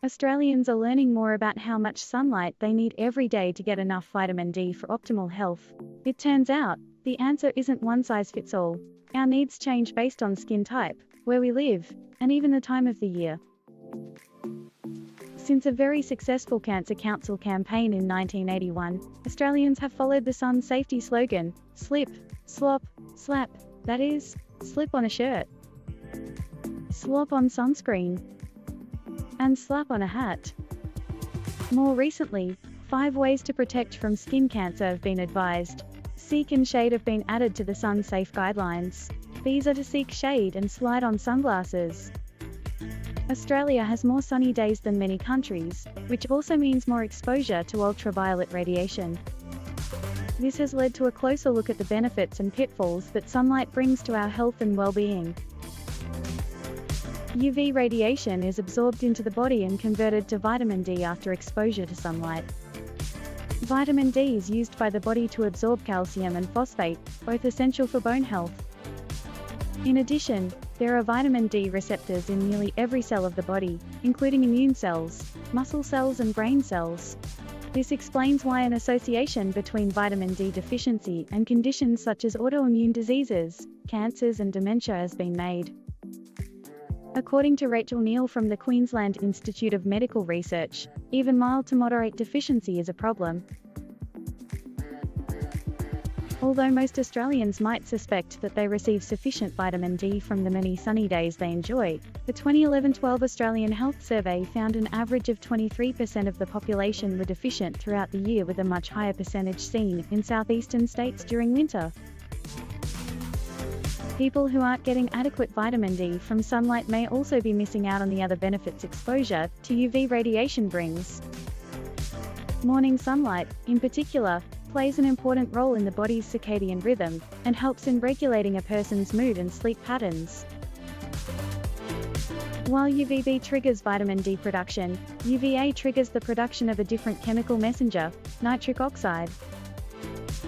Australians are learning more about how much sunlight they need every day to get enough vitamin D for optimal health. It turns out, the answer isn't one size fits all. Our needs change based on skin type, where we live, and even the time of the year. Since a very successful Cancer Council campaign in 1981, Australians have followed the sun safety slogan, slip, slop, slap, that is, slip on a shirt, slop on sunscreen, and slap on a hat. More recently, 5 ways to protect from skin cancer have been advised. Seek and shade have been added to the sun-safe guidelines. These are to seek shade and slide on sunglasses. Australia has more sunny days than many countries, which also means more exposure to ultraviolet radiation. This has led to a closer look at the benefits and pitfalls that sunlight brings to our health and well-being. UV radiation is absorbed into the body and converted to vitamin D after exposure to sunlight. Vitamin D is used by the body to absorb calcium and phosphate, both essential for bone health. In addition, there are vitamin D receptors in nearly every cell of the body, including immune cells, muscle cells and brain cells. This explains why an association between vitamin D deficiency and conditions such as autoimmune diseases, cancers and dementia has been made. According to Rachel Neal from the Queensland Institute of Medical Research, even mild to moderate deficiency is a problem. Although most Australians might suspect that they receive sufficient vitamin D from the many sunny days they enjoy, the 2011-12 Australian Health Survey found an average of 23% of the population were deficient throughout the year, with a much higher percentage seen in southeastern states during winter. People who aren't getting adequate vitamin D from sunlight may also be missing out on the other benefits exposure to UV radiation brings. Morning sunlight, in particular, plays an important role in the body's circadian rhythm, and helps in regulating a person's mood and sleep patterns. While UVB triggers vitamin D production, UVA triggers the production of a different chemical messenger, nitric oxide.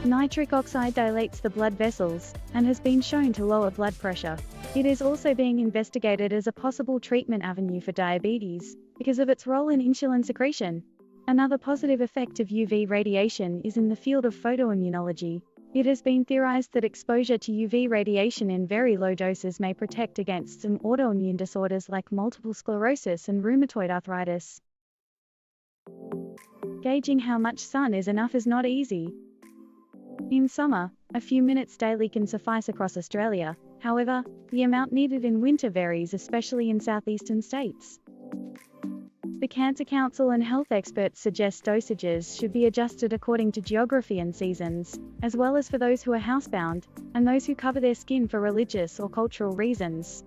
Nitric oxide dilates the blood vessels, and has been shown to lower blood pressure. It is also being investigated as a possible treatment avenue for diabetes, because of its role in insulin secretion. Another positive effect of UV radiation is in the field of photoimmunology. It has been theorized that exposure to UV radiation in very low doses may protect against some autoimmune disorders like multiple sclerosis and rheumatoid arthritis. Gauging how much sun is enough is not easy. In summer, a few minutes daily can suffice across Australia. However, the amount needed in winter varies, especially in southeastern states. The Cancer Council and health experts suggest dosages should be adjusted according to geography and seasons, as well as for those who are housebound, and those who cover their skin for religious or cultural reasons.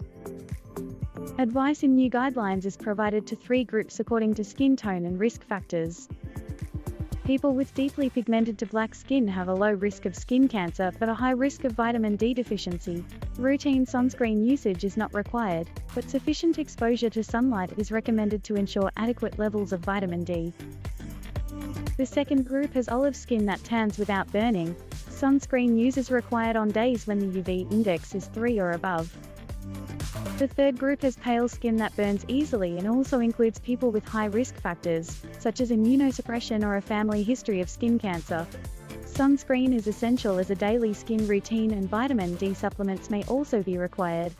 Advice in new guidelines is provided to 3 groups according to skin tone and risk factors. People with deeply pigmented to black skin have a low risk of skin cancer but a high risk of vitamin D deficiency. Routine sunscreen usage is not required, but sufficient exposure to sunlight is recommended to ensure adequate levels of vitamin D. The second group has olive skin that tans without burning. Sunscreen use is required on days when the UV index is 3 or above. The third group has pale skin that burns easily and also includes people with high risk factors, such as immunosuppression or a family history of skin cancer. Sunscreen is essential as a daily skin routine, and vitamin D supplements may also be required.